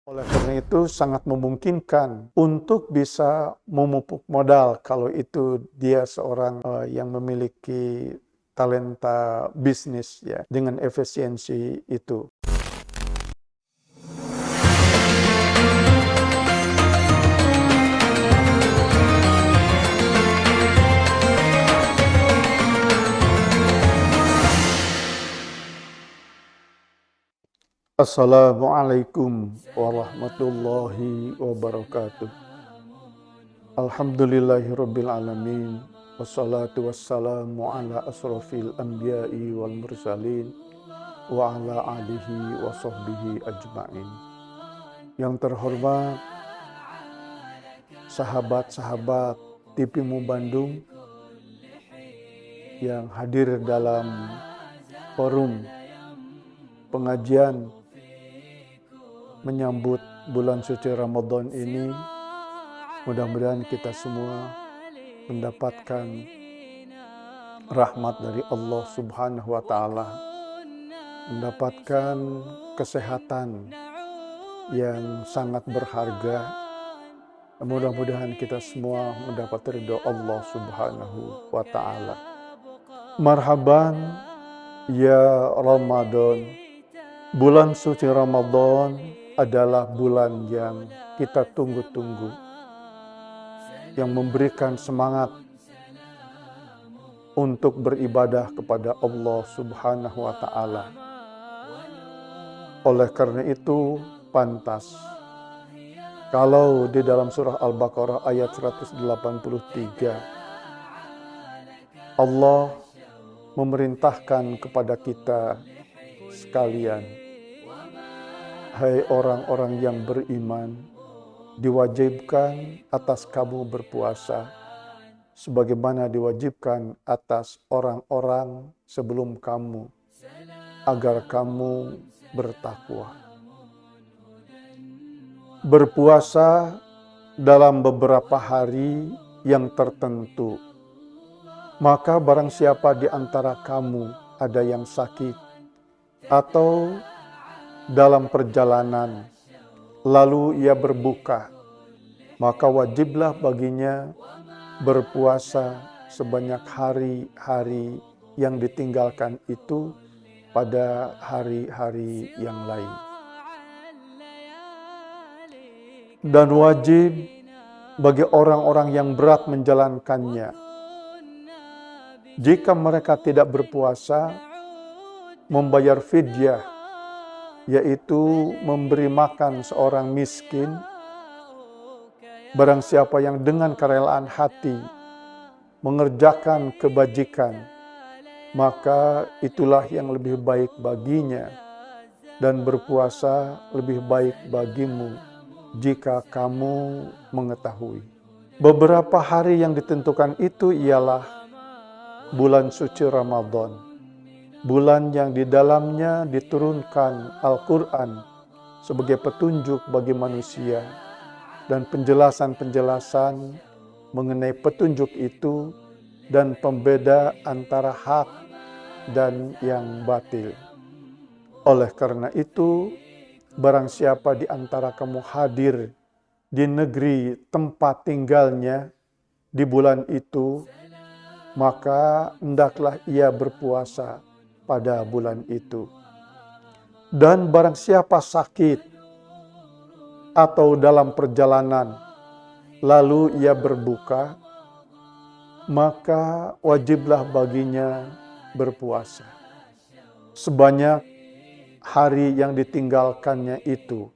Oleh karena itu sangat memungkinkan untuk bisa memupuk modal kalau itu dia seorang yang memiliki talenta bisnis ya dengan efisiensi itu. Assalamualaikum warahmatullahi wabarakatuh. Alhamdulillahirabbil alamin. Wassalatu wassalamu ala asrofil anbiya'i wal mursalin wa ala alihi wa sahbihi ajma'in. Yang terhormat sahabat-sahabat TVMU Bandung yang hadir dalam forum pengajian menyambut bulan suci Ramadan ini, mudah-mudahan kita semua mendapatkan rahmat dari Allah Subhanahu wa Ta'ala, mendapatkan kesehatan yang sangat berharga. Mudah-mudahan kita semua mendapat ridho Allah Subhanahu wa Ta'ala. Marhaban ya Ramadan. Bulan suci Ramadan adalah bulan yang kita tunggu-tunggu, yang memberikan semangat untuk beribadah kepada Allah Subhanahu wa Ta'ala. Oleh karena itu, pantas kalau di dalam surah Al-Baqarah ayat 183, Allah memerintahkan kepada kita sekalian, hai orang-orang yang beriman, diwajibkan atas kamu berpuasa, sebagaimana diwajibkan atas orang-orang sebelum kamu, agar kamu bertakwa. Berpuasa dalam beberapa hari yang tertentu. Maka barang siapa di antara kamu ada yang sakit atau dalam perjalanan, lalu ia berbuka, maka wajiblah baginya berpuasa sebanyak hari-hari yang ditinggalkan itu pada hari-hari yang lain. Dan wajib bagi orang-orang yang berat menjalankannya, jika mereka tidak berpuasa, membayar fidyah, yaitu memberi makan seorang miskin. Barang siapa yang dengan kerelaan hati mengerjakan kebajikan, maka itulah yang lebih baik baginya, dan berpuasa lebih baik bagimu jika kamu mengetahui. Beberapa hari yang ditentukan itu ialah bulan suci Ramadan, bulan yang di dalamnya diturunkan Al-Quran sebagai petunjuk bagi manusia, dan penjelasan-penjelasan mengenai petunjuk itu dan pembeda antara hak dan yang batil. Oleh karena itu, barang siapa di antara kamu hadir di negeri tempat tinggalnya di bulan itu, maka hendaklah ia berpuasa pada bulan itu. Dan barang siapa sakit atau dalam perjalanan lalu ia berbuka, maka wajiblah baginya berpuasa sebanyak hari yang ditinggalkannya itu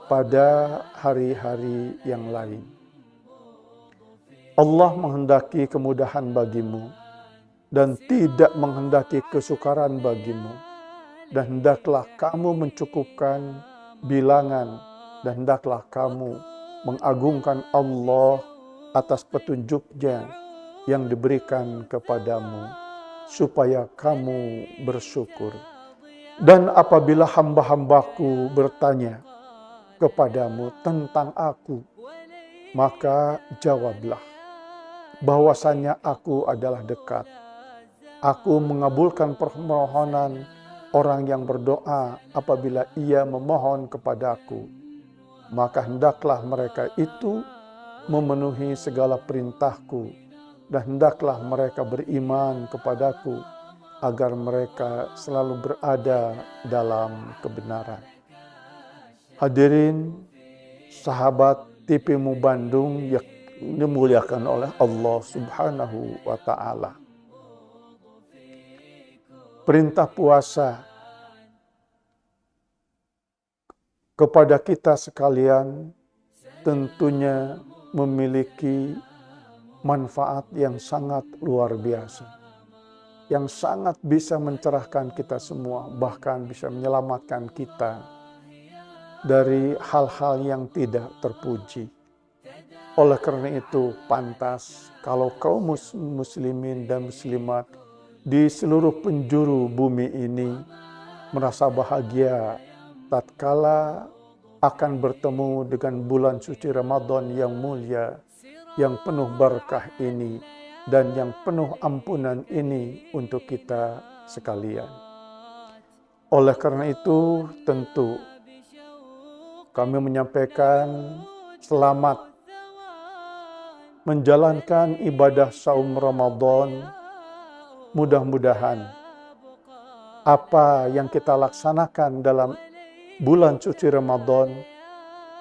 pada hari-hari yang lain. Allah menghendaki kemudahan bagimu dan tidak menghendaki kesukaran bagimu, dan hendaklah kamu mencukupkan bilangan, dan hendaklah kamu mengagungkan Allah atas petunjuknya yang diberikan kepadamu, supaya kamu bersyukur. Dan apabila hamba-hambaku bertanya kepadamu tentang aku, maka jawablah bahwasanya aku adalah dekat. Aku mengabulkan permohonan orang yang berdoa apabila ia memohon kepadaku. maka hendaklah mereka itu memenuhi segala perintahku, dan hendaklah mereka beriman kepadaku, agar mereka selalu berada dalam kebenaran. Hadirin sahabat TPMU Bandung yang dimuliakan oleh Allah Subhanahu wa Ta'ala. Perintah puasa kepada kita sekalian tentunya memiliki manfaat yang sangat luar biasa, yang sangat bisa mencerahkan kita semua, bahkan bisa menyelamatkan kita dari hal-hal yang tidak terpuji. Oleh karena itu, pantas kalau kaum muslimin dan muslimat di seluruh penjuru bumi ini merasa bahagia tatkala akan bertemu dengan bulan suci Ramadan yang mulia, yang penuh berkah ini, dan yang penuh ampunan ini untuk kita sekalian. Oleh karena itu, tentu kami menyampaikan selamat menjalankan ibadah saum Ramadan. Mudah-mudahan apa yang kita laksanakan dalam bulan suci Ramadan,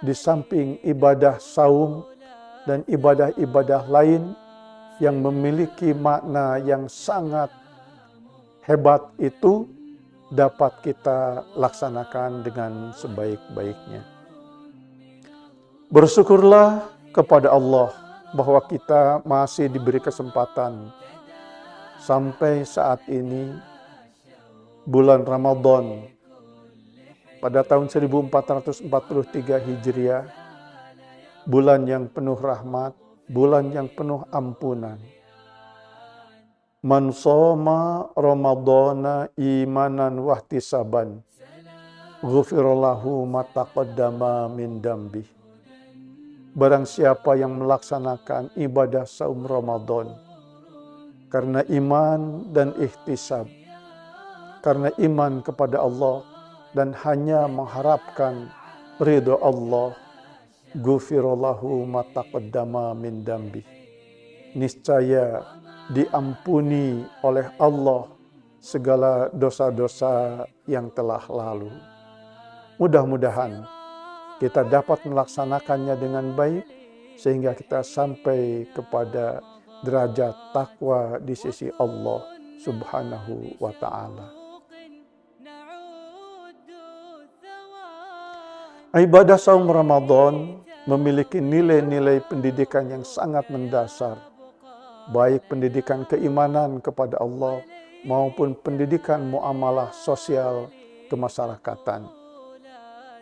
di samping ibadah saum dan ibadah-ibadah lain yang memiliki makna yang sangat hebat itu, dapat kita laksanakan dengan sebaik-baiknya. Bersyukurlah kepada Allah bahwa kita masih diberi kesempatan sampai saat ini, bulan Ramadan pada tahun 1443 Hijriah, bulan yang penuh rahmat, bulan yang penuh ampunan. Man shoma Ramadana imanan wahtisaban, ghufirallahu ma taqaddama min dambi. Barang siapa yang melaksanakan ibadah saum Ramadan karena iman dan ihtisab, karena iman kepada Allah dan hanya mengharapkan ridho Allah, ghufirallahu ma taqaddama min dambi. Niscaya diampuni oleh Allah segala dosa-dosa yang telah lalu. Mudah-mudahan kita dapat melaksanakannya dengan baik, sehingga kita sampai kepada derajat takwa di sisi Allah Subhanahu wa Ta'ala. Ibadah saum Ramadan memiliki nilai-nilai pendidikan yang sangat mendasar, baik pendidikan keimanan kepada Allah maupun pendidikan muamalah sosial kemasyarakatan.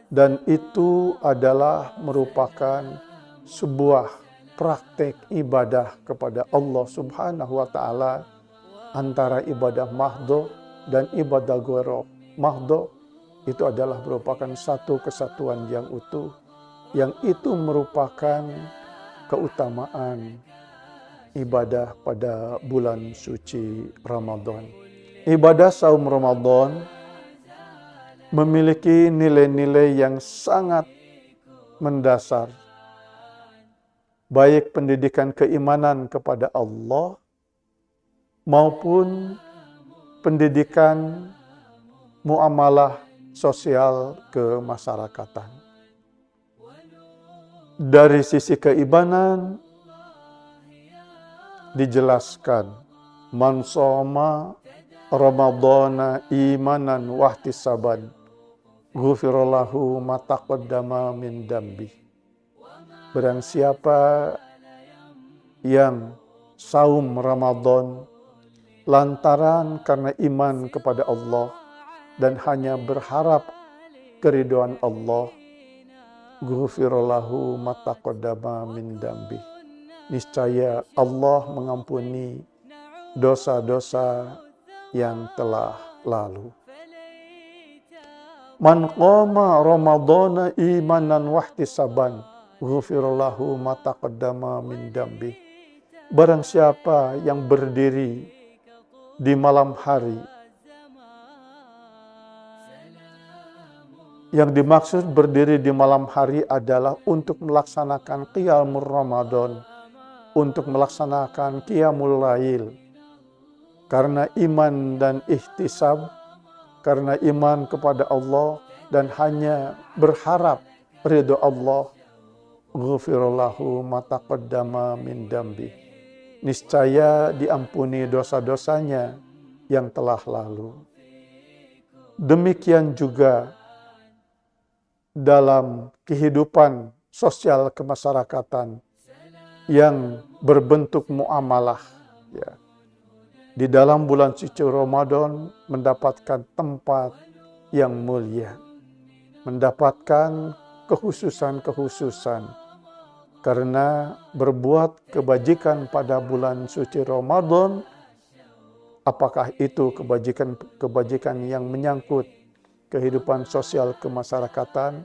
Dan itu adalah merupakan sebuah praktek ibadah kepada Allah Subhanahu wa Ta'ala, antara ibadah mahdoh dan ibadah ghairah mahdoh. Itu adalah merupakan satu kesatuan yang utuh, yang itu merupakan keutamaan ibadah pada bulan suci Ramadan. Ibadah saum Ramadan memiliki nilai-nilai yang sangat mendasar, baik pendidikan keimanan kepada Allah maupun pendidikan muamalah sosial kemasyarakatan. Dari sisi keimanan dijelaskan, man shoma Ramadana imanan wahtisaban, ghufirallahu ma taqaddama min dambi. Barang siapa yang saum Ramadan lantaran karena iman kepada Allah dan hanya berharap keridhaan Allah, ghufirallahu ma taqaddama min dambi. Niscaya Allah mengampuni dosa-dosa yang telah lalu. Man qama Ramadana imanan wahtisaban, ghufirallahu ma taqaddama min dambi. Barang siapa yang berdiri di malam hari Yang dimaksud berdiri di malam hari adalah untuk melaksanakan qiyamul Ramadan, untuk melaksanakan qiyamul lail. Karena iman dan ihtisab, karena iman kepada Allah dan hanya berharap ridho Allah. Ghufirallahu ma taqaddama min dambi. Niscaya diampuni dosa-dosanya yang telah lalu. Demikian juga dalam kehidupan sosial kemasyarakatan yang berbentuk muamalah, ya. Di dalam bulan suci Ramadan mendapatkan tempat yang mulia, mendapatkan kekhususan-kekhususan, karena berbuat kebajikan pada bulan suci Ramadan, apakah itu kebajikan yang menyangkut kehidupan sosial kemasyarakatan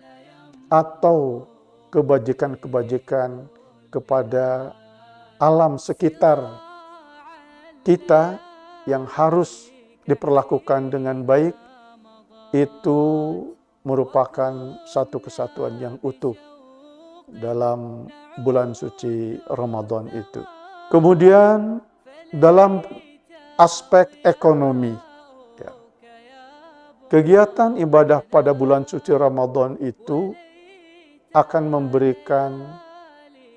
atau kebajikan-kebajikan kepada alam sekitar kita yang harus diperlakukan dengan baik, itu merupakan satu kesatuan yang utuh dalam bulan suci Ramadan itu. Kemudian dalam aspek ekonomi, ya, kegiatan ibadah pada bulan suci Ramadan itu akan memberikan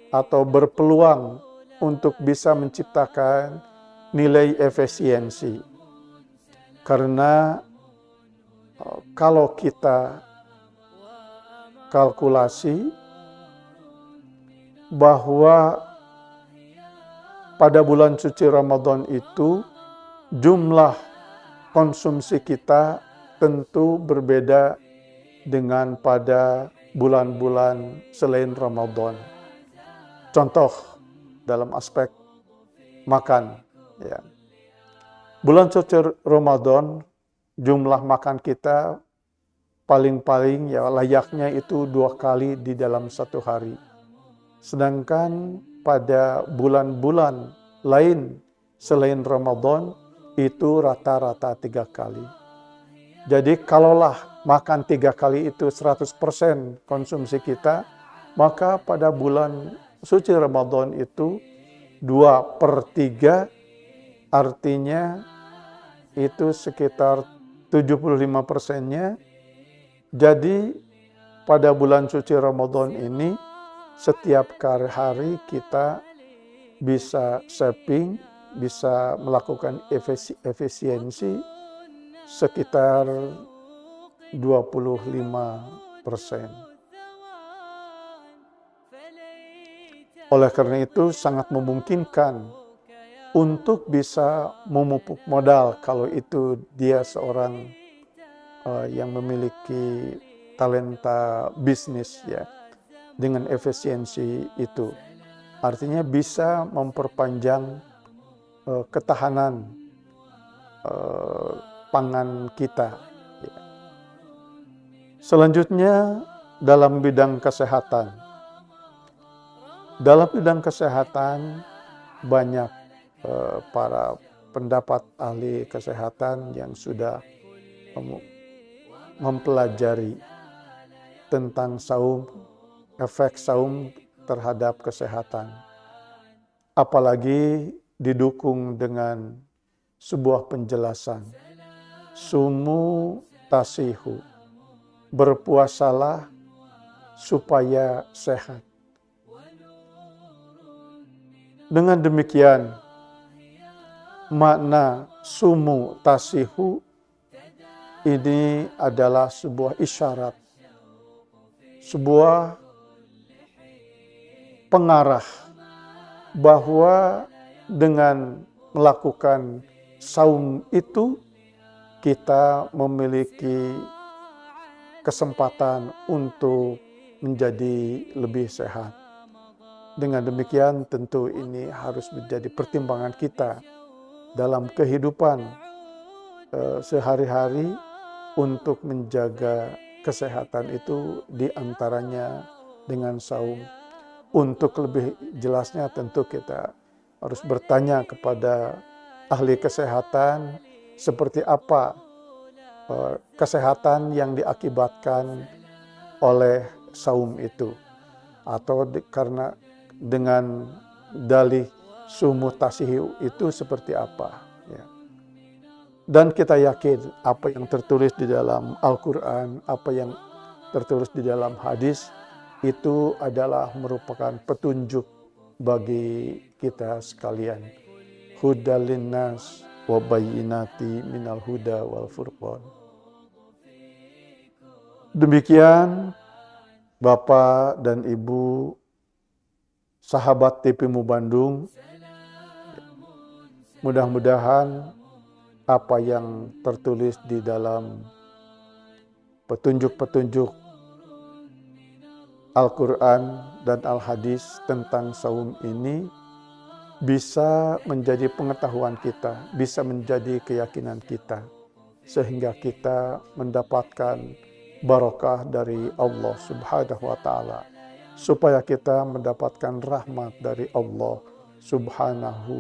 atau berpeluang untuk bisa menciptakan nilai efisiensi. Karena kalau kita kalkulasi bahwa pada bulan suci Ramadan itu jumlah konsumsi kita tentu berbeda dengan pada bulan-bulan selain Ramadan. Contoh dalam aspek makan, ya. Bulan suci Ramadan jumlah makan kita paling-paling ya layaknya itu 2 kali di dalam satu hari. Sedangkan pada bulan-bulan lain selain Ramadan itu rata-rata 3 kali. Jadi kalaulah makan 3 kali itu 100% konsumsi kita, maka pada bulan suci Ramadan itu 2/3, artinya itu sekitar 75%-nya. Jadi pada bulan suci Ramadan ini setiap hari kita bisa saving, bisa melakukan efisiensi sekitar 25%. Oleh karena itu sangat memungkinkan untuk bisa memupuk modal kalau itu dia seorang yang memiliki talenta bisnis, ya, dengan efisiensi itu. Artinya bisa memperpanjang ketahanan pangan kita. Ya. Selanjutnya dalam bidang kesehatan. Dalam bidang kesehatan banyak para pendapat ahli kesehatan yang sudah mempelajari tentang saum, efek saum terhadap kesehatan. Apalagi didukung dengan sebuah penjelasan. Sumu tasihu, berpuasalah supaya sehat. Dengan demikian, makna sumu tasihu ini adalah sebuah isyarat, sebuah pengarah bahwa dengan melakukan saum itu kita memiliki kesempatan untuk menjadi lebih sehat. Dengan demikian tentu ini harus menjadi pertimbangan kita dalam kehidupan sehari-hari untuk menjaga kesehatan itu diantaranya dengan saum. Untuk lebih jelasnya tentu kita harus bertanya kepada ahli kesehatan seperti apa kesehatan yang diakibatkan oleh saum itu, atau karena dengan dalih sumu tasihu itu seperti apa, ya. Dan kita yakin apa yang tertulis di dalam Al-Quran, apa yang tertulis di dalam hadis itu adalah merupakan petunjuk bagi kita sekalian. Hudal linnas wa bayyinati minal huda wal furqan. Demikian Bapak dan Ibu sahabat TPMU Bandung, mudah-mudahan apa yang tertulis di dalam petunjuk-petunjuk Al-Quran dan Al-Hadis tentang saum ini bisa menjadi pengetahuan kita, bisa menjadi keyakinan kita, sehingga kita mendapatkan barokah dari Allah Subhanahu wa Ta'ala, supaya kita mendapatkan rahmat dari Allah Subhanahu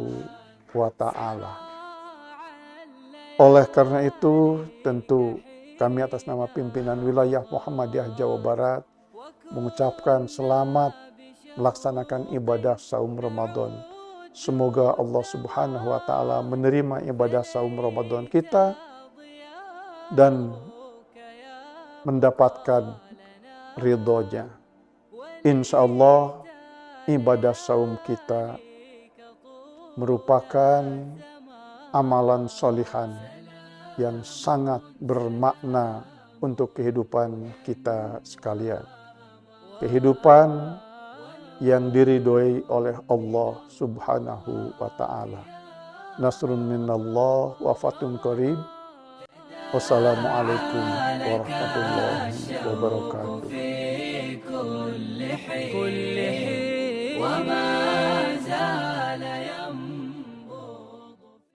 wa Ta'ala. Oleh karena itu, tentu kami atas nama pimpinan wilayah Muhammadiyah Jawa Barat mengucapkan selamat melaksanakan ibadah saum Ramadan. Semoga Allah Subhanahu wa Ta'ala menerima ibadah saum Ramadan kita dan mendapatkan ridhonya. Insya Allah ibadah saum kita merupakan amalan solihan yang sangat bermakna untuk kehidupan kita sekalian. Kehidupan yang diridhoi oleh Allah Subhanahu wa Ta'ala. Nasrun minallah wa fathun qarib. Wassalamualaikum warahmatullahi wabarakatuh.